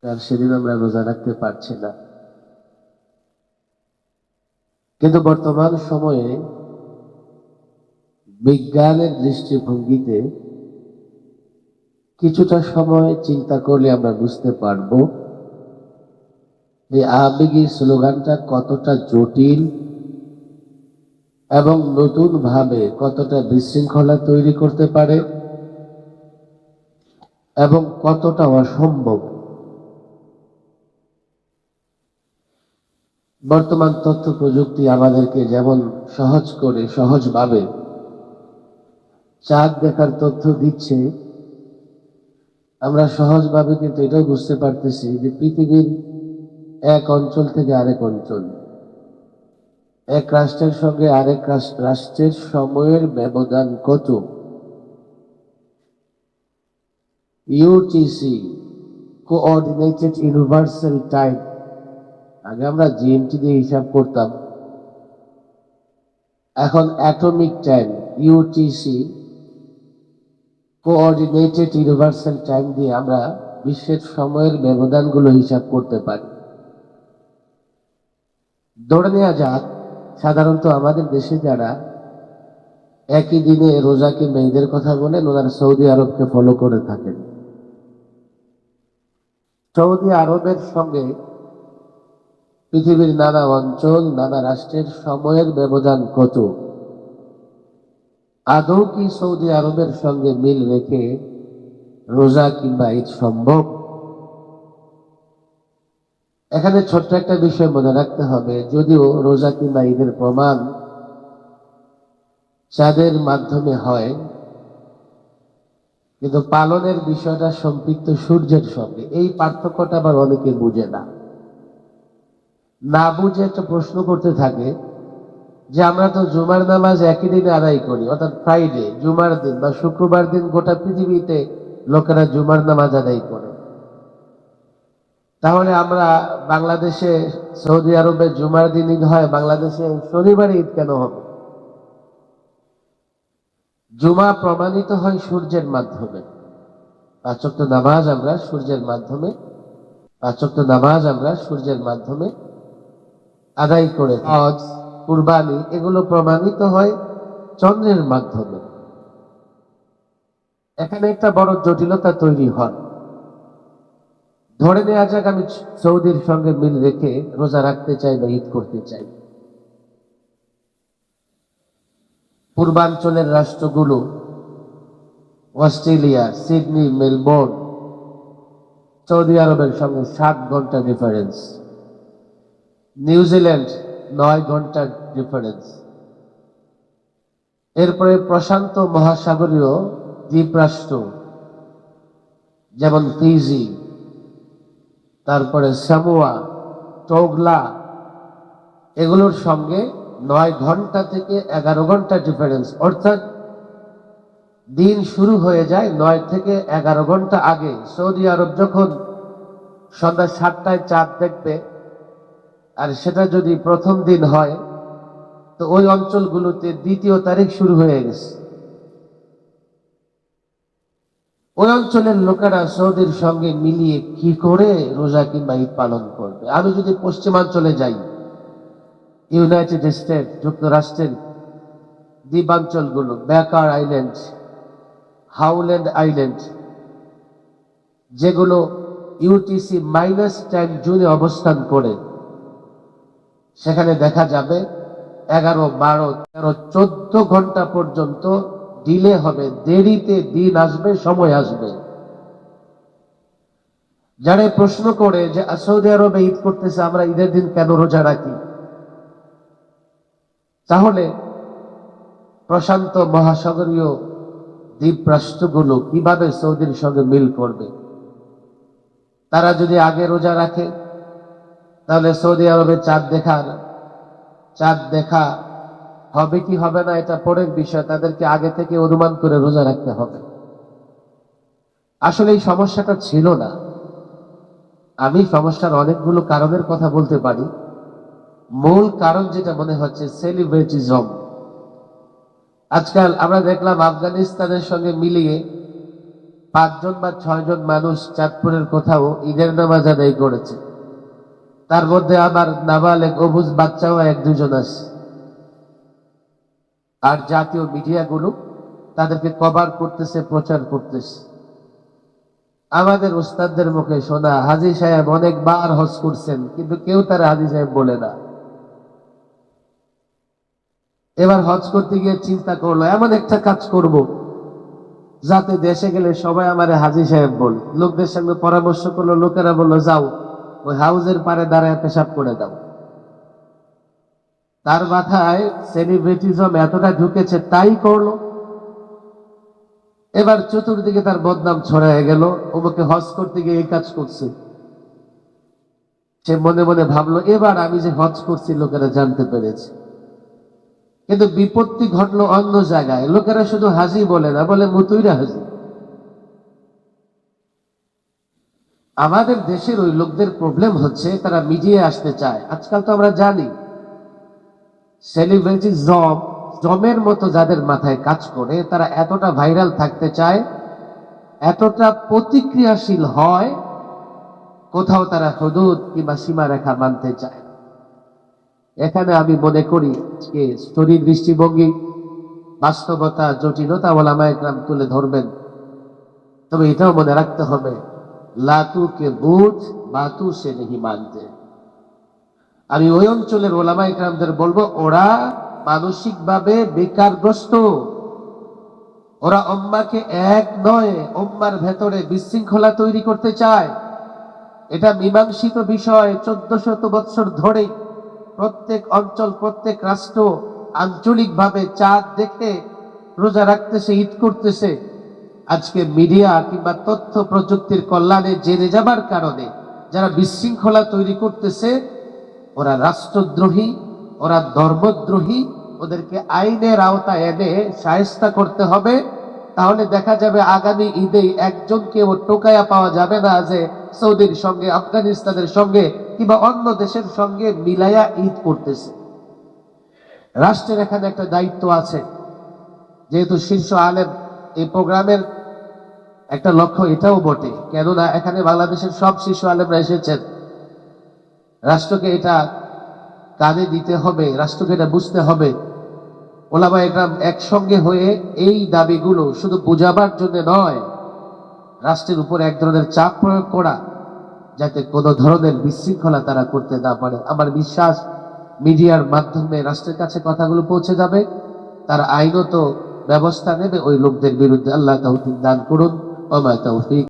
আর সেদিন আমরা রোজা রাখতে পারছি না। কিন্তু বর্তমান সময়ে বিজ্ঞানের দৃষ্টিভঙ্গিতে কিছুটা সময় চিন্তা করলে আমরা বুঝতে পারবো এই আবেগী স্লোগানটা কতটা জটিল এবং নতুন ভাবে কতটা বিশৃঙ্খলা তৈরি করতে পারে এবং কতটা অসম্ভব। বর্তমান তথ্য প্রযুক্তি আমাদেরকে যেমন সহজভাবে চাঁদ দেখার তথ্য দিচ্ছে, আমরা সহজভাবে কিন্তু এটাও বুঝতে পারতেছি যে পৃথিবীর এক অঞ্চল থেকে আরেক অঞ্চল, এক রাষ্ট্রের সঙ্গে আরেক রাষ্ট্রের সময়ের ব্যবধান কত। ইউটিসি, কোঅর্ডিনেটেড ইউনিভার্সাল টাইম, আগে আমরা জিএমটি দিয়ে হিসাব করতাম, এখন atomic time UTC, coordinated universal time দিয়ে আমরা বিশ্বের সময়ের ব্যবধানগুলো হিসাব করতে পারি। ধরে নেওয়া যাক সাধারণত আমাদের দেশে যারা একই দিনে রোজাকে মেয়েদের কথা বলেন, ওনারা সৌদি আরবকে ফলো করে থাকেন। সৌদি আরবের সঙ্গে পৃথিবীর নানা অঞ্চল, নানা রাষ্ট্রের সময়ের ব্যবধান কত? আদৌ কি সৌদি আরবের সঙ্গে মিল রেখে রোজা কিংবা ঈদ সম্ভব? এখানে ছোট্ট একটা বিষয় মনে রাখতে হবে, যদিও রোজা কিংবা ঈদের প্রমাণ চাঁদের মাধ্যমে হয়, কিন্তু পালনের বিষয়টা সম্পৃক্ত সূর্যের সঙ্গে। এই পার্থক্যটা আবার অনেকে বুঝে না, না বুঝে একটা প্রশ্ন করতে থাকে যে আমরা তো জুমার নামাজ একই দিনে আদায় করি, অর্থাৎ ফ্রাইডে, জুমার দিন বা শুক্রবার দিন গোটা পৃথিবীতে লোকেরা জুমার নামাজ আদায় করে। তাহলে আমরা বাংলাদেশে সৌদি আরবে জুমার দিন ঈদ হয়, বাংলাদেশে শনিবারে ঈদ কেন হবে? জুমা প্রমাণিত হয় সূর্যের মাধ্যমে। পাঁচ ওয়াক্ত নামাজ আমরা সূর্যের মাধ্যমে আদায় করে। হজ, কুরবানি এগুলো প্রমাণিত হয় চন্দ্রের মাধ্যমে। এখানে একটা বড় জটিলতা তৈরি হয়। ধরে নেওয়া যাক আমি সৌদির সঙ্গে মিল রেখে রোজা রাখতে চাই বা ঈদ করতে চাই। পূর্বাঞ্চলের রাষ্ট্রগুলো, অস্ট্রেলিয়া, সিডনি, মেলবোর্ন, সৌদি আরবের সঙ্গে 7 ঘন্টা ডিফারেন্স, নিউজিল্যান্ড 9 ঘন্টার ডিফারেন্স, এরপরে প্রশান্ত মহাসাগরীয় দ্বীপরাষ্ট্র যেমন ফিজি, তারপরে সামোয়া, টোগলা, এগুলোর সঙ্গে 9 ঘন্টা থেকে 11 ঘন্টা ডিফারেন্স। অর্থাৎ দিন শুরু হয়ে যায় 9 থেকে 11 ঘন্টা আগে। সৌদি আরব যখন সন্ধ্যা 7টায় চাঁদ দেখবে, আর সেটা যদি প্রথম দিন হয়, তো ওই অঞ্চলগুলোতে 2 তারিখ শুরু হয়ে গেছে। ওই অঞ্চলের লোকেরা সৌদির সঙ্গে মিলিয়ে কি করে রোজা কিংবা ঈদ পালন করবে? আমি যদি পশ্চিমাঞ্চলে যাই, ইউনাইটেড স্টেট, যুক্তরাষ্ট্রের দ্বীপাঞ্চলগুলো, ব্যাকার আইল্যান্ড, হাউল্যান্ড আইল্যান্ড, যেগুলো ইউটিসি -10 জুনে অবস্থান করে, সেখানে দেখা যাবে 11, 12, 13, 14 ঘন্টা পর্যন্ত ডিলে হবে, দেরিতে দিন আসবে, সময় আসবে। যারা প্রশ্ন করে যে সৌদি আরবে ঈদ করতেছে, আমরা ঈদের দিন কেন রোজা রাখি? তাহলে প্রশান্ত মহাসাগরীয় দ্বীপ রাষ্ট্রগুলো কিভাবে সৌদির সঙ্গে মিল করবে? তারা যদি আগে রোজা রাখে, তাহলে সৌদি আরবে চাঁদ দেখা হবে কি হবে না এটা পরের বিষয়, তাদেরকে আগে থেকে অনুমান করে রোজা রাখতে হবে। আসলে এই সমস্যাটা ছিল না। আমি সমস্যার অনেকগুলো কারণের কথা বলতে পারি। মূল কারণ যেটা মনে হচ্ছে সেলিব্রিটিজম। আজকাল আমরা দেখলাম আফগানিস্তানের সঙ্গে মিলিয়ে 5 জন বা 6 জন মানুষ চাঁদপুরের কোথাও ঈদের নামাজ আদায় করেছে। তার মধ্যে আমার নাবালেগ অবুঝ বাচ্চাও 1-2 জন আছে। আর জাতীয় মিডিয়াগুলো তাদেরকে কভার করতেছে, প্রচার করতেছে। আমাদের উস্তাদদের মুখে শোনা হাজী সাহেব অনেকবার হজ করছেন, কিন্তু কেউ তার হাজী সাহেব বলে না। এবার হজ করতে গিয়ে চিন্তা করলো এমন একটা কাজ করব যাতে দেশে গেলে সবাই আমারে হাজী সাহেব বল। লোকদের সঙ্গে পরামর্শ করলো, লোকেরা বললো যাও ওই হাউজের পারে দাঁড়ায় পেশাব করে দাও। তার মাথায় সেলিব্রিটিজম এতটা ঢুকেছে, তাই করলো। এবার চতুর্দিকে তার বদনাম ছড়ায় গেল, ওকে হজ করতে গিয়ে এই কাজ করছে। সে মনে মনে ভাবলো এবার আমি যে হজ করছি লোকেরা জানতে পেরেছে। কিন্তু বিপত্তি ঘটলো অন্য জায়গায়। লোকেরা শুধু হাজি বলে না, বলে মুতুইরা হাজি। আমাদের দেশের ওই লোকদের প্রবলেম হচ্ছে তারা মিডিয়ায় আসতে চায়। আজকাল তো আমরা জানি সেলিব্রিটি জমের মতো যাদের মাথায় কাজ করে, তারা এতটা ভাইরাল থাকতে চায়, এতটা প্রতিক্রিয়াশীল হয়, কোথাও তারা হুদুদ কিংবা সীমারেখা মানতে চায়। এখানে আমি মনে করি যে স্টোরির দৃষ্টিভঙ্গি, বাস্তবতা, জটিলতা ওলামায়ে কেরাম তুলে ধরবেন। তবে এটাও মনে রাখতে হবে লাতু কে বুঝ বাতু সে নেহি মানতে। আমি ওই অঞ্চলের ওলামায়ে কেরামদের বলবো, ওরা মানসিকভাবে বেকারগ্রস্ত। ওরা উম্মাহকে এক নয়, উম্মার ভেতরে বিশৃঙ্খলা তৈরি করতে চায়। এটা মীমাংসিত বিষয়। 1400 বছর ধরে প্রত্যেক অঞ্চল, প্রত্যেক রাষ্ট্র আঞ্চলিকভাবে চাঁদ দেখে রোজা রাখতেছে, ঈদ করতেছে। আজকে মিডিয়া কিংবা তথ্য প্রযুক্তির কল্যাণে জেনে যাবার কারণে যারা বিশৃঙ্খলা তৈরি করতেছে, ওরা রাষ্ট্রদ্রোহী, ওরা ধর্মদ্রোহী। ওদেরকে আইনের আওতায় এনে শায়েস্তা করতে হবে। তাহলে দেখা যাবে আগামী ঈদে একজনকেও টোকায়া পাওয়া যাবে না যে সৌদির সঙ্গে, আফগানিস্তানের সঙ্গে কিংবা অন্য দেশের সঙ্গে মিলাইয়া ঈদ করতেছে। রাষ্ট্রের এখানে একটা দায়িত্ব আছে। যেহেতু শীর্ষ আলেম, এই প্রোগ্রামের একটা লক্ষ্য এটাও বটে, কেননা এখানে বাংলাদেশের সব শীর্ষ আলেমরা এসেছেন। রাষ্ট্রকে এটা কানে দিতে হবে, রাষ্ট্রকে এটা বুঝতে হবে। ওলামায়ে কেরাম একসঙ্গে হয়ে এই দাবিগুলো শুধু বোঝাবার জন্য নয়, রাষ্ট্রের উপর এক ধরনের চাপ প্রয়োগ করা, যাতে কোনো ধরনের বিশৃঙ্খলা তারা করতে না পারে। আমার বিশ্বাস মিডিয়ার মাধ্যমে রাষ্ট্রের কাছে কথাগুলো পৌঁছে যাবে, তার আইনত ব্যবস্থা নেবে ওই লোকদের বিরুদ্ধে। আল্লাহ তৌফিক দান করুন। ওয়া মা তৌফিক